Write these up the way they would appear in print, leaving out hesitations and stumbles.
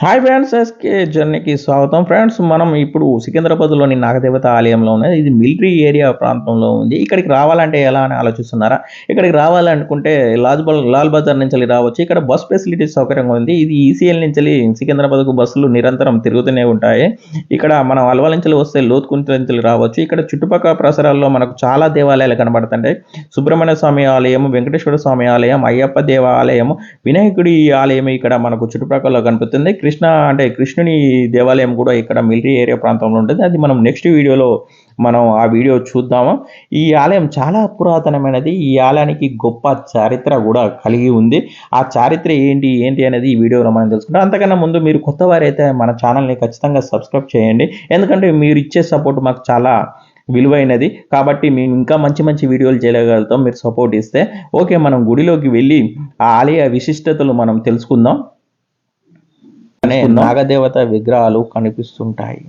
Hi friends, SK జర్నీకి స్వాగతం. Friends, మనం ఇప్పుడు సికింద్రాబాద్లోని నాగదేవత ఆలయంలో ఉన్నది. ఇది మిలిటరీ ఏరియా ప్రాంతంలో ఉంది. ఇక్కడికి రావాలంటే ఎలా అని ఆలోచిస్తున్నారా? ఇక్కడికి రావాలనుకుంటే లాల్ బజార్ నుంచి రావచ్చు. ఇక్కడ బస్ ఫెసిలిటీస్ సౌకర్యంగా ఉంది. ఇది ఈసీఎల్ నుంచి సికింద్రాబాద్కు బస్సులు నిరంతరం తిరుగుతూనే ఉంటాయి. ఇక్కడ మనం అల్వాల్ నుంచి వస్తే లోతుకుంట నుంచి రావచ్చు. ఇక్కడ చుట్టుపక్కల పరిసరాల్లో మనకు చాలా దేవాలయాలు కనబడుతుంటాయి. సుబ్రహ్మణ్య స్వామి ఆలయం, వెంకటేశ్వర స్వామి ఆలయం, అయ్యప్ప దేవాలయం, వినాయకుడి ఆలయం ఇక్కడ మనకు చుట్టుపక్కల కనిపిస్తుంది. కృష్ణుని దేవాలయం కూడా ఇక్కడ మిలిటరీ ఏరియా ప్రాంతంలో ఉంటుంది. అది మనం నెక్స్ట్ వీడియోలో ఆ వీడియో చూద్దాము. ఈ ఆలయం చాలా పురాతనమైనది. ఈ ఆలయానికి గొప్ప చరిత్ర కూడా కలిగి ఉంది. ఆ చరిత్ర ఏంటి అనేది ఈ వీడియోలో మనం తెలుసుకుంటాం. అంతకన్నా ముందు మీరు కొత్త వారైతే మన ఛానల్ని ఖచ్చితంగా సబ్స్క్రైబ్ చేయండి. ఎందుకంటే మీరు ఇచ్చే సపోర్ట్ మాకు చాలా విలువైనది. కాబట్టి మేము ఇంకా మంచి మంచి వీడియోలు చేయగలుగుతాం మీరు సపోర్ట్ ఇస్తే. ఓకే, మనం గుడిలోకి వెళ్ళి ఆ ఆలయ విశిష్టతలు మనం తెలుసుకుందాం. నాగదేవత విగ్రహాలు కనిపిస్తుంటాయి.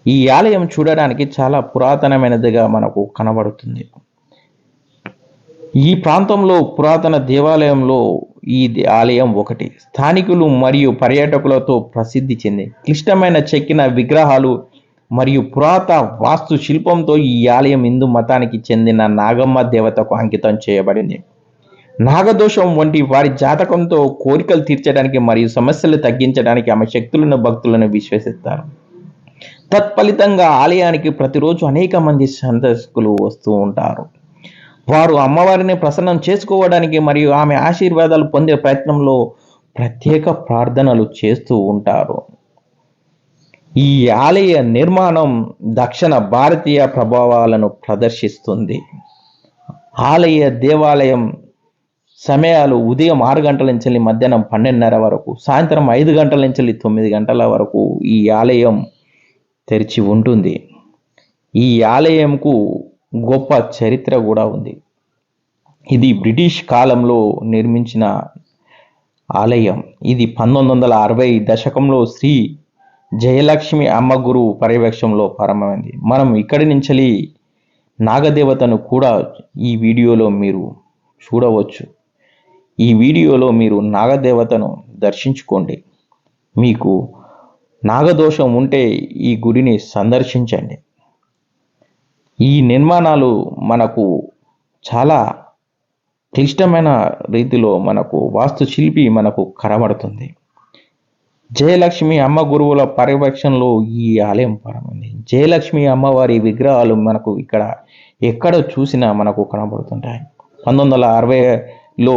ఈ ఆలయం చూడడానికి చాలా పురాతనమైనదిగా మనకు కనబడుతుంది. ఈ ప్రాంతంలో పురాతన దేవాలయంలో ఈ ఆలయం ఒకటి. స్థానికులు మరియు పర్యాటకులతో ప్రసిద్ధి చెంది క్లిష్టమైన చెక్కిన విగ్రహాలు మరియు పురాతన వాస్తు శిల్పంతో ఈ ఆలయం హిందూ మతానికి చెందిన నాగమ్మ దేవతకు అంకితం చేయబడింది. నాగదోషం వంటి వారి జాతకంతో కోరికలు తీర్చడానికి మరియు సమస్యలు తగ్గించడానికి ఆమె శక్తులను భక్తులను విశ్వసిస్తారు. తత్ఫలితంగా ఆలయానికి ప్రతిరోజు అనేక మంది సందర్శకులు వస్తూ ఉంటారు. వారు అమ్మవారిని ప్రసన్నం చేసుకోవడానికి మరియు ఆమె ఆశీర్వాదాలు పొందే ప్రయత్నంలో ప్రత్యేక ప్రార్థనలు చేస్తూ ఉంటారు. ఈ ఆలయ నిర్మాణం దక్షిణ భారతీయ ప్రభావాలను ప్రదర్శిస్తుంది. ఆలయ దేవాలయం సమయాలు ఉదయం 6 గంటల నుంచి మధ్యాహ్నం 12:30 వరకు, సాయంత్రం 5 గంటల నుంచి 9 గంటల వరకు ఈ ఆలయం తెరిచి ఉంటుంది. ఈ ఆలయంకు గొప్ప చరిత్ర కూడా ఉంది. ఇది బ్రిటిష్ కాలంలో నిర్మించిన ఆలయం. ఇది 1960 దశకంలో శ్రీ జయలక్ష్మి అమ్మ గురువు పర్యవేక్షణలో ప్రారంభమైంది. మనం ఇక్కడి నుంచి నాగదేవతను కూడా ఈ వీడియోలో మీరు చూడవచ్చు. ఈ వీడియోలో మీరు నాగదేవతను దర్శించుకోండి. మీకు నాగదోషం ఉంటే ఈ గుడిని సందర్శించండి. ఈ నిర్మాణాలు మనకు చాలా క్లిష్టమైన రీతిలో మనకు వాస్తుశిల్పి మనకు కనబడుతుంది. జయలక్ష్మి అమ్మ గురువుల పర్యవేక్షణలో ఈ ఆలయం ప్రారంభమైంది. జయలక్ష్మి అమ్మవారి విగ్రహాలు మనకు ఇక్కడ ఎక్కడ చూసినా మనకు కనబడుతుంటాయి. 1960లో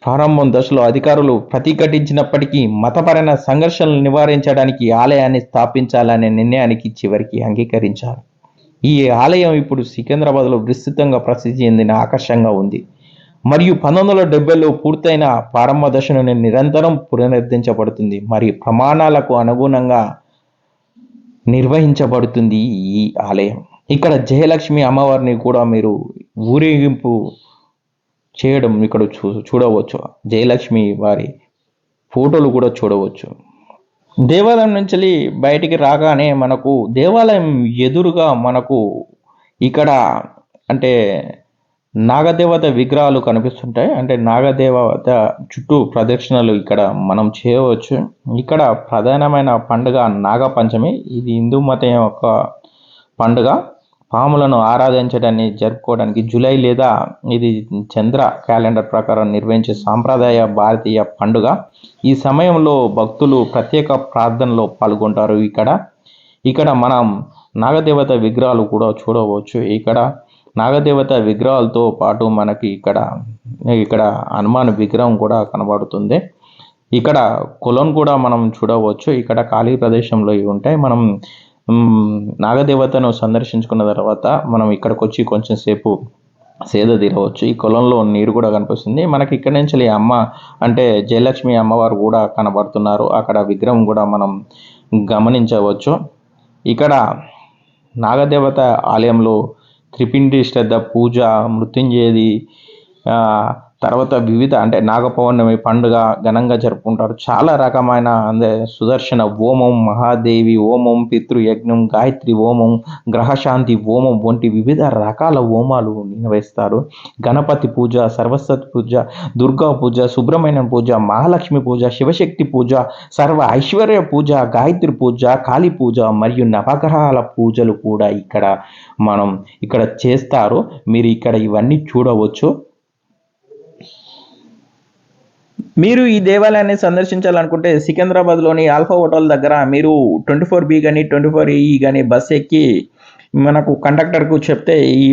ప్రారంభం దశలో అధికారులు ప్రతిఘటించినప్పటికీ మతపరమైన సంఘర్షణలు నివారించడానికి ఆలయాన్ని స్థాపించాలనే నిర్ణయానికి చివరికి అంగీకరించారు. ఈ ఆలయం ఇప్పుడు సికింద్రాబాద్లో విస్తృతంగా ప్రసిద్ధి చెందిన ఆకర్షణగా ఉంది మరియు 1970లో పూర్తయిన ప్రారంభ దశను నిరంతరం పునరుద్ధరించబడుతుంది మరియు ప్రమాణాలకు అనుగుణంగా నిర్వహించబడుతుంది. ఈ ఆలయం ఇక్కడ జయలక్ష్మి అమ్మవారిని కూడా మీరు ఊరేగింపు చేయడం ఇక్కడ చూడవచ్చు. జయలక్ష్మి వారి ఫోటోలు కూడా చూడవచ్చు. దేవాలయం నుంచి బయటికి రాగానే మనకు దేవాలయం ఎదురుగా మనకు ఇక్కడ నాగదేవత విగ్రహాలు కనిపిస్తుంటాయి. నాగదేవత చుట్టూ ప్రదక్షిణలు ఇక్కడ మనం చేయవచ్చు. ఇక్కడ ప్రధానమైన పండుగ నాగపంచమి. ఇది హిందూ మతం యొక్క పండుగ. పాములను ఆరాధించడాన్ని జరుపుకోవడానికి జూలై లేదా ఇది చంద్ర క్యాలెండర్ ప్రకారం నిర్వహించే సాంప్రదాయ భారతీయ పండుగ. ఈ సమయంలో భక్తులు ప్రత్యేక ప్రార్థనలో పాల్గొంటారు. ఇక్కడ మనం నాగదేవత విగ్రహాలు కూడా చూడవచ్చు. ఇక్కడ నాగదేవత విగ్రహాలతో పాటు మనకి ఇక్కడ హనుమాన్ విగ్రహం కూడా కనబడుతుంది. ఇక్కడ కొలను కూడా మనం చూడవచ్చు. ఇక్కడ ఖాళీ ప్రదేశంలో ఇవి ఉంటాయి. మనం నాగదేవతను సందర్శించుకున్న తర్వాత మనం ఇక్కడికి వచ్చి కొంచెం సేపు సేద తీరవచ్చు. ఈ కొలంలో నీరు కూడా కనిపిస్తుంది. మనకి ఇక్కడ నుంచి అమ్మ జయలక్ష్మి అమ్మవారు కూడా కనబడుతున్నారు. అక్కడ విగ్రహం కూడా మనం గమనించవచ్చు. ఇక్కడ నాగదేవత ఆలయంలో త్రిపిండి శ్రద్ధ పూజ, మృత్యుంజయది తర్వాత వివిధ అంటే నాగపౌర్ణమి పండుగ ఘనంగా జరుపుకుంటారు. చాలా రకమైన సుదర్శన హోమం, మహాదేవి హోమం, పితృయజ్ఞం, గాయత్రి హోమం, గ్రహశాంతి హోమం వంటి వివిధ రకాల హోమాలు నిర్వహిస్తారు. గణపతి పూజ, సరస్వతి పూజ, దుర్గా పూజ, సుబ్రహ్మణ్యం పూజ, మహాలక్ష్మి పూజ, శివశక్తి పూజ, సర్వ ఐశ్వర్య పూజ, గాయత్రి పూజ, కాళీ పూజ మరియు నవగ్రహాల పూజలు కూడా ఇక్కడ చేస్తారు. మీరు ఇక్కడ ఇవన్నీ చూడవచ్చు. మీరు ఈ దేవాలయాన్ని సందర్శించాలనుకుంటే సికింద్రాబాద్లోని ఆల్ఫా హోటల్ దగ్గర మీరు 24B కానీ 24E కానీ బస్ ఎక్కి మనకు కండక్టర్కు చెప్తే ఈ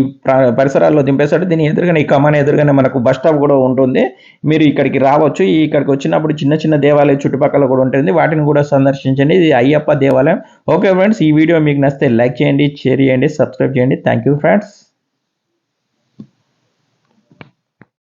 పరిసరాల్లో దింపేస్తాడు. దీని ఎదురుగానే ఈ కమాన్ ఎదురుగానే మనకు బస్ స్టాప్ కూడా ఉంటుంది. మీరు ఇక్కడికి రావచ్చు. ఇక్కడికి వచ్చినప్పుడు చిన్న చిన్న దేవాలయం చుట్టుపక్కల కూడా ఉంటుంది, వాటిని కూడా సందర్శించండి. ఇది అయ్యప్ప దేవాలయం. ఓకే ఫ్రెండ్స్, ఈ వీడియో మీకు నచ్చితే లైక్ చేయండి, షేర్ చేయండి, సబ్స్క్రైబ్ చేయండి. Thank you friends.